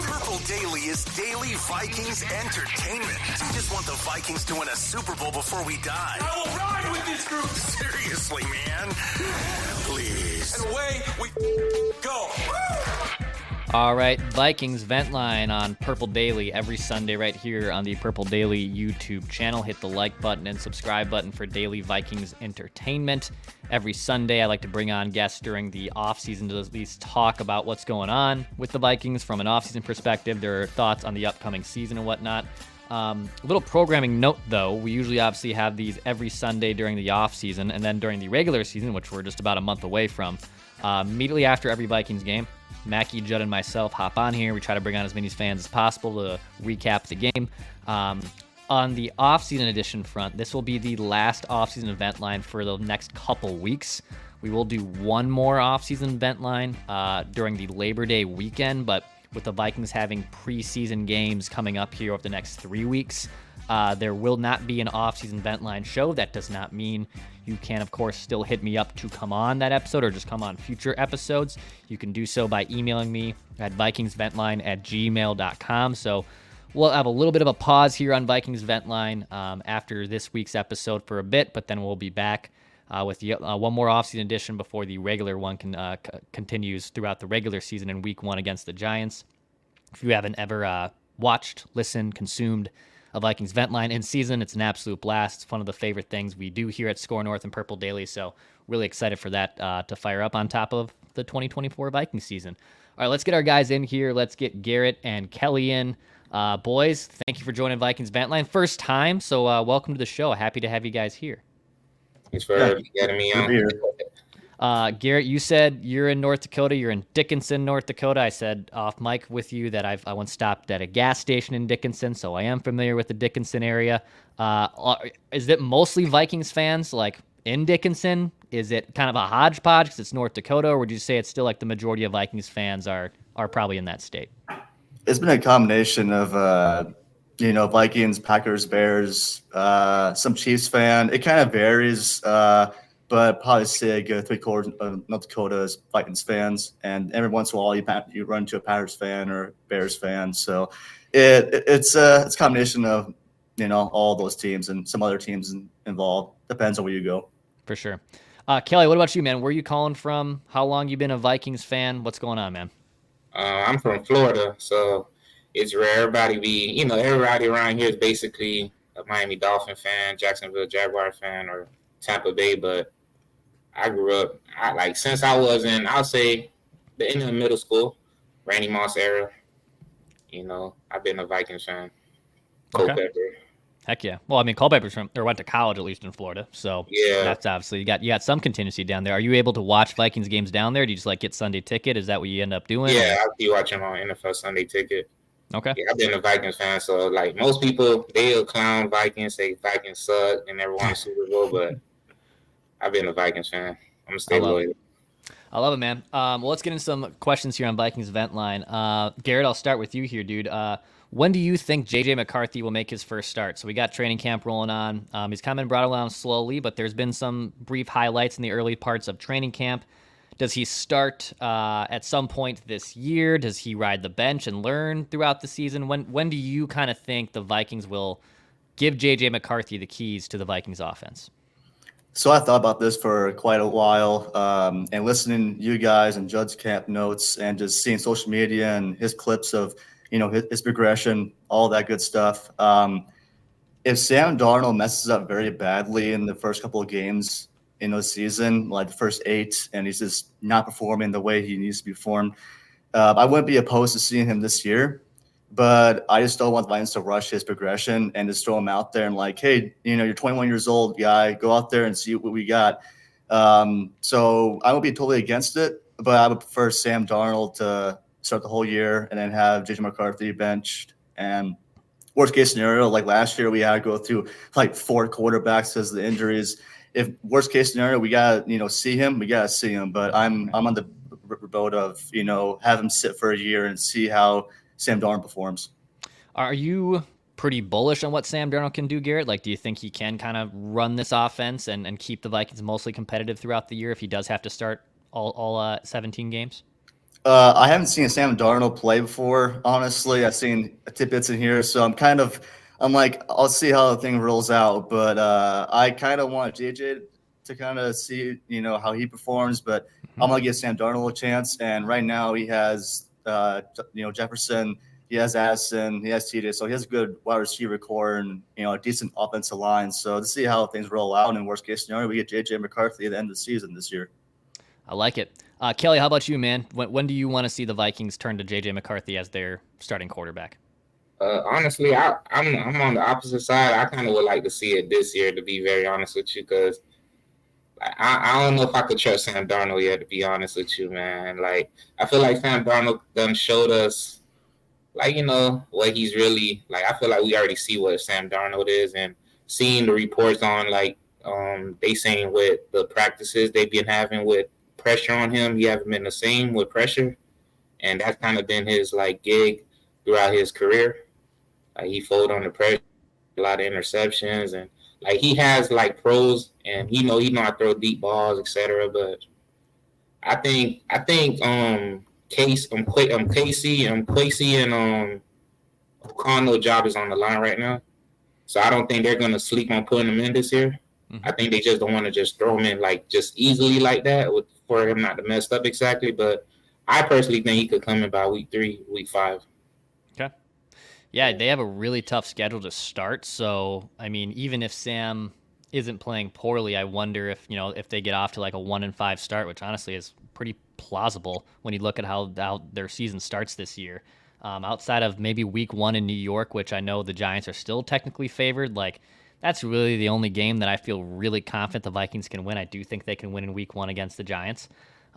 Purple Daily is daily Vikings entertainment. We just want the Vikings to win a Super Bowl before we die. I will ride with this group. Seriously, man. Please. And away we go. All right, Vikings Vent Line on Purple Daily every Sunday right here on the Purple Daily YouTube channel. Hit the like button and subscribe button for daily Vikings entertainment. Every Sunday, I like to bring on guests during the offseason to at least talk about what's going on with the Vikings from an offseason perspective, their thoughts on the upcoming season and whatnot. A little programming note, though. We usually obviously have these every Sunday during the offseason, and then during the regular season, which we're just about a month away from, immediately after every Vikings game, Mackie, Judd, and myself hop on here. We try to bring on as many fans as possible to recap the game. On the off-season edition front, this will be the last off-season event line for the next couple weeks. We will do one more off-season event line during the Labor Day weekend, but with the Vikings having preseason games coming up here over the next 3 weeks, there will not be an off-season event line show. That does not mean you can, of course, still hit me up to come on that episode or just come on future episodes. You can do so by emailing me at vikingsventline@gmail.com. So we'll have a little bit of a pause here on Vikings Vent Line after this week's episode for a bit, but then we'll be back with one more offseason edition before the regular one continues throughout the regular season in week 1 against the Giants. If you haven't ever watched, listened, consumed a Vikings Vent Line in season, it's an absolute blast. It's one of the favorite things we do here at Score North and Purple Daily, so really excited for that to fire up on top of the 2024 Vikings season. All right, let's get our guys in here. Let's get Garrett and Kelly in. Boys, thank you for joining Vikings Vent Line. First time, so welcome to the show. Happy to have you guys here. Thanks for getting me on. Garrett, you said you're in North Dakota. You're in Dickinson, North Dakota. I said off mic with you that I once stopped at a gas station in Dickinson, so I am familiar with the Dickinson area. Is it mostly Vikings fans like in Dickinson? Is it kind of a hodgepodge because it's North Dakota, or would you say it's still like the majority of Vikings fans are probably in that state? It's been a combination of Vikings, Packers, Bears, some Chiefs fan. It kind of varies. But probably say a good 3/4 of North Dakota is Vikings fans, and every once in a while you run into a Packers fan or Bears fan. So it's a combination of all those teams and some other teams involved. Depends on where you go. For sure. Kelly, what about you, man? Where are you calling from? How long you been a Vikings fan? What's going on, man? I'm from Florida, so it's rare. Everybody around here is basically a Miami Dolphin fan, Jacksonville Jaguar fan, or Tampa Bay, but I grew up, since I was in, I'll say, the end of middle school, Randy Moss era, I've been a Vikings fan. Culpepper. Heck yeah. Well, I mean, Culpepper's went to college, at least in Florida, so yeah, that's obviously, you got some contingency down there. Are you able to watch Vikings games down there? Do you just, get Sunday Ticket? Is that what you end up doing? Yeah, I'll be watching on NFL Sunday Ticket. Okay. Yeah, I've been a Vikings fan, so, most people, they'll clown Vikings, say Vikings suck, and never won a Super Bowl, but I've been a Vikings fan. I'm going to stay loyal. I love it, man. Well, let's get into some questions here on Vikings Vent Line. Garrett, I'll start with you here, dude. When do you think JJ McCarthy will make his first start? So we got training camp rolling on. He's kind of been brought along slowly, but there's been some brief highlights in the early parts of training camp. Does he start at some point this year? Does he ride the bench and learn throughout the season? When do you kind of think the Vikings will give JJ McCarthy the keys to the Vikings offense? So I thought about this for quite a while, and listening to you guys and Judd's camp notes and just seeing social media and his clips of, his progression, all that good stuff. If Sam Darnold messes up very badly in the first couple of games in the season, like the first 8, and he's just not performing the way he needs to perform, I wouldn't be opposed to seeing him this year. But I just don't want the Vikings to rush his progression and just throw him out there and hey, you're 21 years old, guy, go out there and see what we got. So I won't be totally against it, but I would prefer Sam Darnold to start the whole year and then have JJ McCarthy benched. And worst case scenario, like last year, we had to go through 4 quarterbacks because of the injuries. If worst case scenario, we got to see him, we got to see him. But I'm on the boat of have him sit for a year and see how Sam Darnold performs. Are you pretty bullish on what Sam Darnold can do, Garrett? Do you think he can kind of run this offense and keep the Vikings mostly competitive throughout the year if he does have to start all 17 games? I haven't seen Sam Darnold play before, honestly. I've seen tidbits in here, so I'm like, I'll see how the thing rolls out. But I kind of want JJ to kind of see, how he performs. But I'm gonna give Sam Darnold a chance. And right now he has, Jefferson, he has Addison, he has TJ, so he has a good wide receiver core and a decent offensive line. So to see how things roll out, in worst case scenario, we get JJ McCarthy at the end of the season this year. I like it. Kelly, how about you, man? When do you want to see the Vikings turn to JJ McCarthy as their starting quarterback? Honestly, I'm on the opposite side. I kind of would like to see it this year, to be very honest with you, because I don't know if I could trust Sam Darnold yet, to be honest with you, man. Like, I feel like Sam Darnold done showed us, like, what he's really like. I feel like we already see what Sam Darnold is, and seeing the reports on, like, they saying with the practices they've been having with pressure on him, he haven't been the same with pressure, and that's kind of been his, like, gig throughout his career. Like, he folded on the pressure, a lot of interceptions, and like he has like pros, and he know how to throw deep balls, etc. But I think Casey and O'Connell job is on the line right now, so I don't think they're gonna sleep on putting him in this year. I think they just don't want to just throw him in like just easily like that for him not to mess up exactly. But I personally think he could come in by week 3, week 5. Okay. Yeah, they have a really tough schedule to start. So, I mean, even if Sam isn't playing poorly, I wonder if they get off to like a 1-5 start, which honestly is pretty plausible when you look at how their season starts this year. Outside of maybe week 1 in New York, which I know the Giants are still technically favored, like that's really the only game that I feel really confident the Vikings can win. I do think they can win in week 1 against the Giants.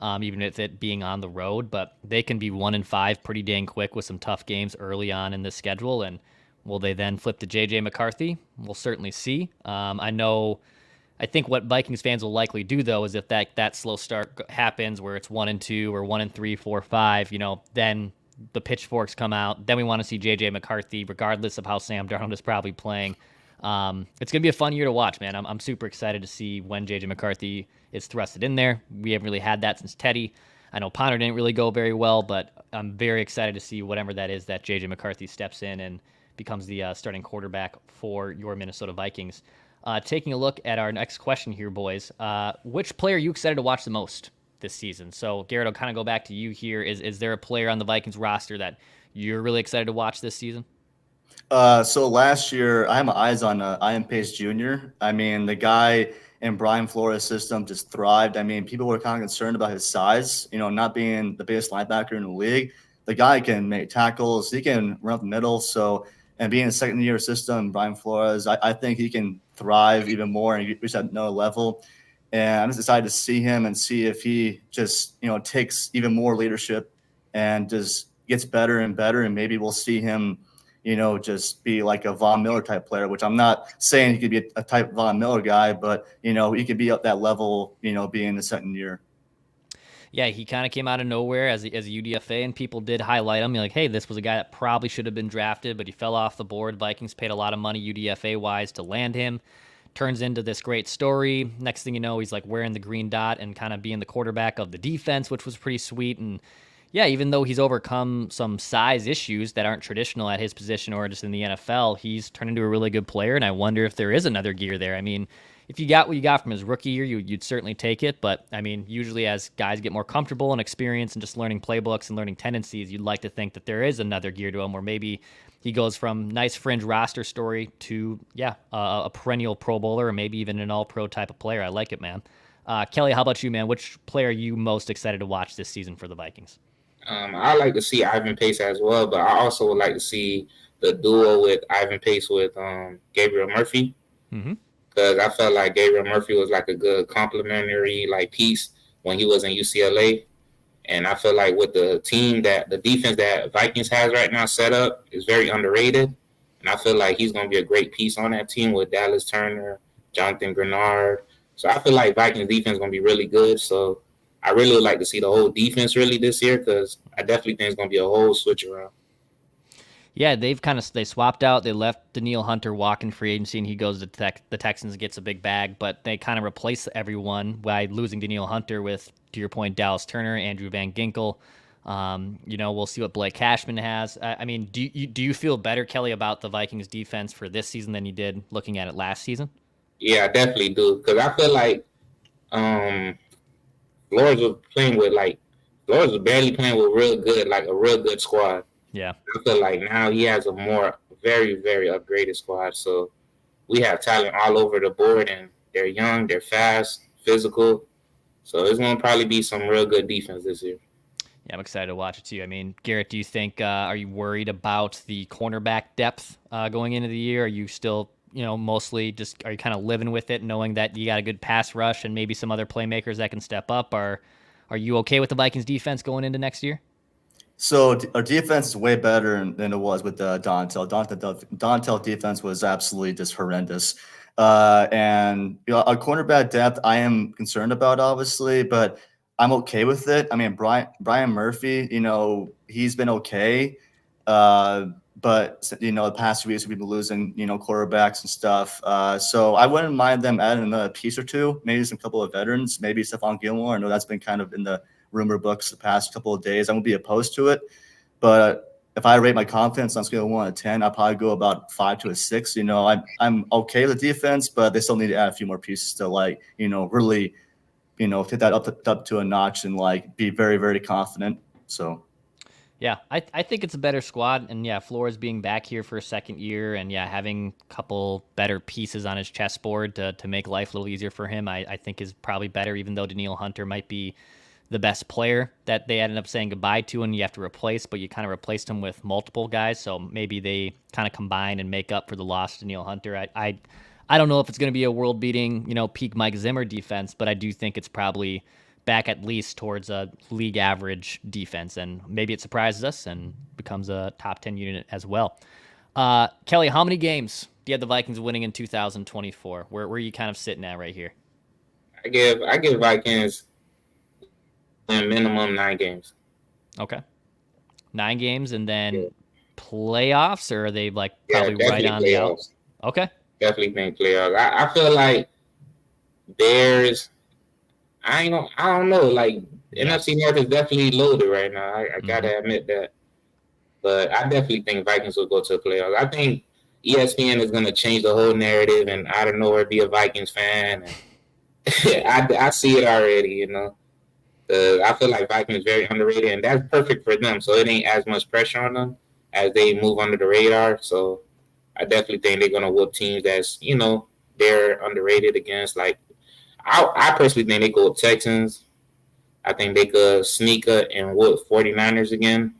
Even if it being on the road, but they can be 1-5 pretty dang quick with some tough games early on in the schedule. And will they then flip to JJ McCarthy? We'll certainly see. I think what Vikings fans will likely do though is if that slow start happens where it's 1-2 or 1-3, 4-5, then the pitchforks come out. Then we want to see JJ McCarthy, regardless of how Sam Darnold is probably playing. It's going to be a fun year to watch, man. I'm super excited to see when JJ McCarthy is thrusted in there. We haven't really had that since Teddy. I know Ponder didn't really go very well, but I'm very excited to see whatever that is that JJ McCarthy steps in and becomes the starting quarterback for your Minnesota Vikings. Taking a look at our next question here, boys. Which player are you excited to watch the most this season? So, Garrett, I'll kind of go back to you here. Is there a player on the Vikings roster that you're really excited to watch this season? So last year, I had my eyes on Ian Pace Jr. I mean, the guy in Brian Flores' system just thrived. I mean, people were kind of concerned about his size, not being the biggest linebacker in the league. The guy can make tackles. He can run up the middle. So, and being a second-year system, Brian Flores, I think he can thrive even more and reach another level. And I'm just excited to see him and see if he just, takes even more leadership and just gets better and better. And maybe we'll see him just be like a Von Miller type player, which I'm not saying he could be a type Von Miller guy, but, he could be up that level, being the second year. Yeah, he kind of came out of nowhere as a UDFA, and people did highlight him. You're like, hey, this was a guy that probably should have been drafted, but he fell off the board. Vikings paid a lot of money UDFA-wise to land him. Turns into this great story. Next thing you know, he's like wearing the green dot and kind of being the quarterback of the defense, which was pretty sweet. And yeah, even though he's overcome some size issues that aren't traditional at his position or just in the NFL, he's turned into a really good player, and I wonder if there is another gear there. I mean, if you got what you got from his rookie year, you'd certainly take it, but I mean, usually as guys get more comfortable and experience and just learning playbooks and learning tendencies, you'd like to think that there is another gear to him where maybe he goes from nice fringe roster story to, a perennial Pro Bowler or maybe even an all-pro type of player. I like it, man. Kelly, how about you, man? Which player are you most excited to watch this season for the Vikings? I like to see Ivan Pace as well, but I also would like to see the duo with Ivan Pace with Gabriel Murphy. Because I felt like Gabriel Murphy was like a good complementary piece when he was in UCLA. And I feel like with the defense that Vikings has right now set up is very underrated. And I feel like he's going to be a great piece on that team with Dallas Turner, Jonathan Grenard. So I feel like Vikings defense is going to be really good. So I really would like to see the whole defense really this year because I definitely think it's going to be a whole switch around. Yeah, they swapped out. They left Danielle Hunter walking free agency, and he goes to the Texans and gets a big bag. But they kind of replace everyone by losing Danielle Hunter with, to your point, Dallas Turner, Andrew Van Ginkel. We'll see what Blake Cashman has. I mean, do you feel better, Kelly, about the Vikings defense for this season than you did looking at it last season? Yeah, I definitely do, because I feel like Flores was Flores was barely playing with a real good squad. Yeah. I feel like now he has a more very, very upgraded squad. So we have talent all over the board, and they're young, they're fast, physical. So it's going to probably be some real good defense this year. Yeah, I'm excited to watch it too. I mean, Garrett, do you think are you worried about the cornerback depth going into the year? Are you still, mostly just are you kind of living with it, knowing that you got a good pass rush and maybe some other playmakers that can step up? Are you okay with the Vikings defense going into next year? So our defense is way better than it was with Dontel. Dontel defense was absolutely just horrendous. And our cornerback depth, I am concerned about, obviously, but I'm okay with it. I mean, Brian Murphy, he's been okay. But the past few weeks we've been losing, quarterbacks and stuff. So I wouldn't mind them adding another piece or two, maybe some couple of veterans, maybe Stephon Gilmore. I know that's been kind of in the rumor books the past couple of days. I won't be opposed to it, but if I rate my confidence on a scale of 1 to 10, I'll probably go about 5 to a 6. I'm okay with the defense, but they still need to add a few more pieces to really, take that up to a notch and be very, very confident. So. Yeah, I think it's a better squad, and yeah, Flores being back here for a second year, and yeah, having a couple better pieces on his chessboard to make life a little easier for him, I think is probably better, even though Danielle Hunter might be the best player that they ended up saying goodbye to and you have to replace, but you kind of replaced him with multiple guys, so maybe they kind of combine and make up for the loss to Danielle Hunter. I don't know if it's going to be a world-beating, peak Mike Zimmer defense, but I do think it's probably back at least towards a league average defense, and maybe it surprises us and becomes a top 10 unit as well. Kelly, how many games do you have the Vikings winning in 2024? Where are you kind of sitting at right here? I give Vikings a minimum 9 games. Okay. 9 games, and then playoffs, or are they probably right on the out? Okay. Definitely think playoffs. I feel like Bears. I don't know. NFC North is definitely loaded right now. I gotta admit that. But I definitely think Vikings will go to the playoffs. I think ESPN is gonna change the whole narrative and out of nowhere be a Vikings fan. And I see it already. I feel like Vikings very underrated, and that's perfect for them. So it ain't as much pressure on them as they move under the radar. So I definitely think they're gonna whoop teams that's they're underrated against. I personally think they go with Texans. I think they could sneak up and whoop 49ers again.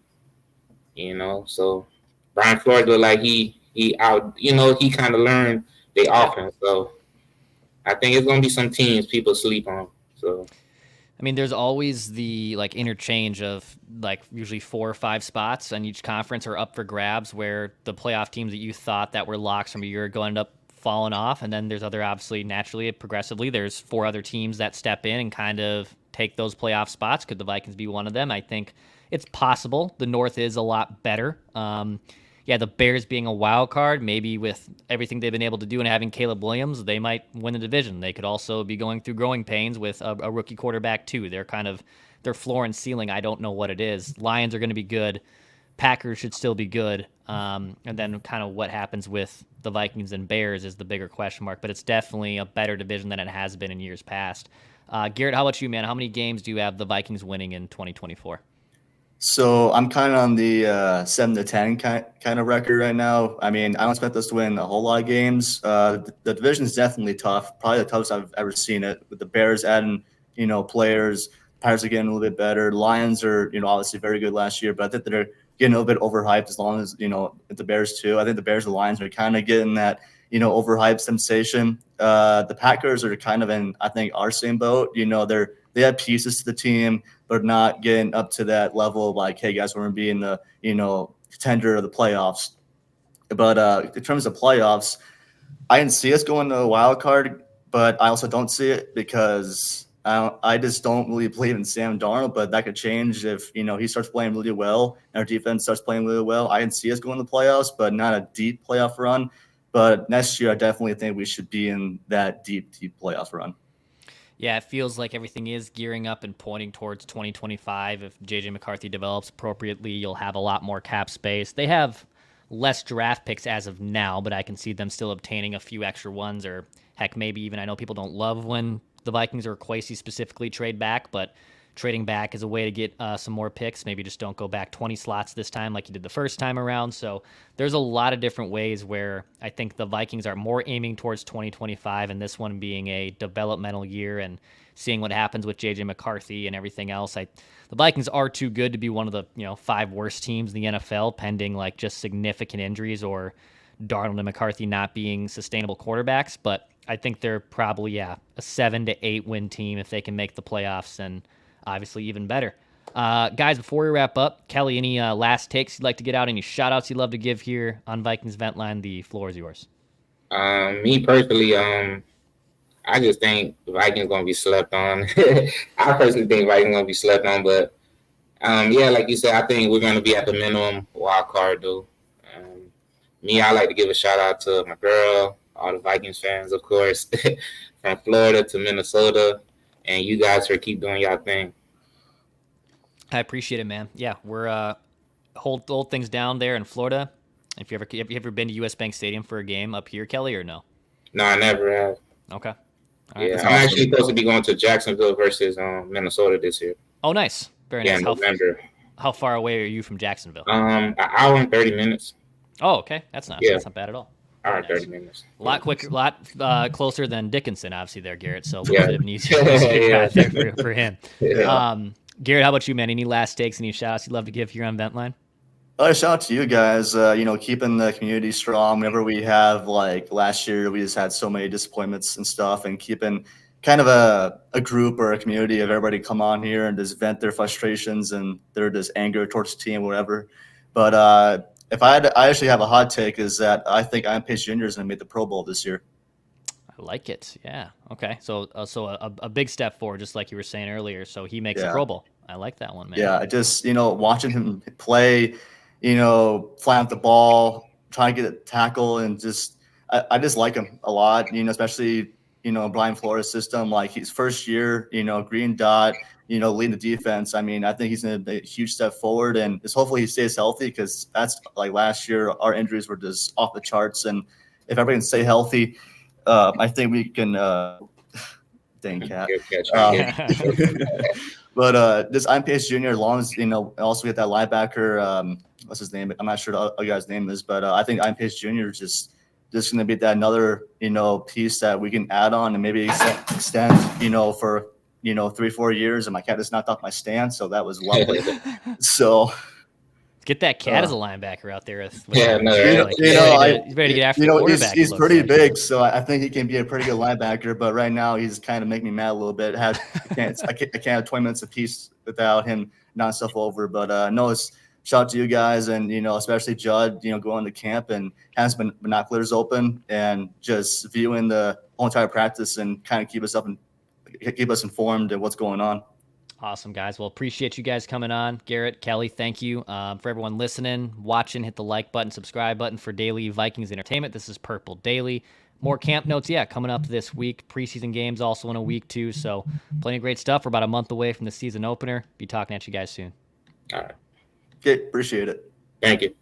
So Brian Flores looked like he kind of learned the offense. So I think it's gonna be some teams people sleep on. So. I mean, there's always the interchange of usually 4 or 5 spots on each conference are up for grabs, where the playoff teams that you thought that were locks from a year ago end up falling off, and then there's obviously naturally progressively there's 4 other teams that step in and kind of take those playoff spots. Could the Vikings be one of them? I think it's possible. The North is a lot better. The Bears being a wild card, maybe with everything they've been able to do and having Caleb Williams, they might win the division. They could also be going through growing pains with a rookie quarterback too. They're kind of their floor and ceiling. I don't know what it is. Lions are going to be good. Packers should still be good. And then kind of what happens with the Vikings and Bears is the bigger question mark. But it's definitely a better division than it has been in years past. Garrett, how about you, man? How many games do you have the Vikings winning in 2024? So I'm kind of on the 7 to 10 kind of record right now. I mean, I don't expect us to win a whole lot of games. The division is definitely tough, probably the toughest I've ever seen it. With the Bears adding, players, Pirates are getting a little bit better. Lions are, obviously very good last year, but I think they're getting a little bit overhyped as long as, the Bears too. I think the Bears and the Lions are kind of getting that, overhyped sensation. The Packers are kind of in, I think, our same boat. They have pieces to the team, but not getting up to that level of hey guys, we're going to be in the, contender of the playoffs. But in terms of playoffs, I didn't see us going to a wild card, but I also don't see it because I just don't really believe in Sam Darnold, but that could change if, he starts playing really well and our defense starts playing really well. I didn't see us going to the playoffs, but not a deep playoff run. But next year, I definitely think we should be in that deep playoff run. Yeah, it feels like everything is gearing up and pointing towards 2025. If JJ McCarthy develops appropriately, you'll have a lot more cap space. They have less draft picks as of now, but I can see them still obtaining a few extra ones, or heck, maybe even. I know people don't love when the Vikings or Kwesi specifically trade back, but trading back is a way to get some more picks. Maybe just don't go back 20 slots this time like you did the first time around. So there's a lot of different ways where I think the Vikings are more aiming towards 2025, and this one being a developmental year and seeing what happens with JJ McCarthy and everything else. The Vikings are too good to be one of the 5 worst teams in the NFL, pending like just significant injuries or Darnold and McCarthy not being sustainable quarterbacks. But I think they're probably a 7 to 8 win team if they can make the playoffs, and obviously even better. Guys, before we wrap up, Kelly, any last takes you'd like to get out? Any shout-outs you'd love to give here on Vikings Vent Line? The floor is yours. Me personally, I just think the Vikings going to be slept on. I personally think Vikings going to be slept on, but yeah, like you said, I think we're going to be at the minimum wild card, though. I like to give a shout-out to my girl, all the Vikings fans, of course, from Florida to Minnesota, and you guys for keep doing y'all thing. I appreciate it, man. Yeah, we're hold things down there in Florida. Have you ever been to US Bank Stadium for a game up here, Kelly, or no? No, I never have. Okay. Yeah, I'm actually supposed to be going to Jacksonville versus Minnesota this year. Oh, nice. Very nice. November. How far away are you from Jacksonville? An hour and 30 minutes. Oh, okay. That's not bad at all. All right, 30 minutes. A lot quicker, a lot closer than Dickinson, obviously, there, Garrett. So a Yeah. little bit of an easier drive there for him. Yeah. Garrett, how about you, man? Any last takes, any shout-outs you'd love to give here on Vent Line? Shout out to you guys, keeping the community strong. Whenever we have, like last year, we just had so many disappointments and stuff, and keeping kind of a group or a community of everybody come on here and just vent their frustrations and their just anger towards the team or whatever. But I actually have a hot take is that I think Ian Pace Jr. is going to make the Pro Bowl this year. I like it. Yeah. Okay. So a big step forward, just like you were saying earlier. So he makes the Pro Bowl. I like that one, man. Yeah. I just, watching him play, fly out the ball, trying to get a tackle, and just, I just like him a lot, especially, Brian Flores' system, like his first year, green dot, leading the defense. I mean, I think he's going to make a huge step forward, and just hopefully he stays healthy, because that's like last year, our injuries were just off the charts. And if everybody can stay healthy, I think we can, dang cat. But this Ian Pace Jr., as long as, also get that linebacker, what's his name? I'm not sure the other guy's name is, but I think Ian Pace Jr. is just going to be that another, piece that we can add on and maybe extend, for, 3-4 years. And my cat just knocked off my stand, so that was lovely. So get that cat as a linebacker out there. He's ready to get after the quarterback. He's pretty big, so I think he can be a pretty good linebacker. But right now, he's kind of making me mad a little bit. I can't have 20 minutes apiece without him knocking stuff over. But no, it's shout out to you guys, and especially Judd. Going to camp and has been binoculars open and just viewing the whole entire practice and kind of keep us informed of what's going on. Awesome, guys. Well, appreciate you guys coming on. Garrett, Kelly, thank you. For everyone listening, watching, hit the like button, subscribe button for daily Vikings entertainment. This is Purple Daily. More camp notes, coming up this week. Preseason games also in a week, too. So plenty of great stuff. We're about a month away from the season opener. Be talking at you guys soon. All right. Okay, appreciate it. Thank you.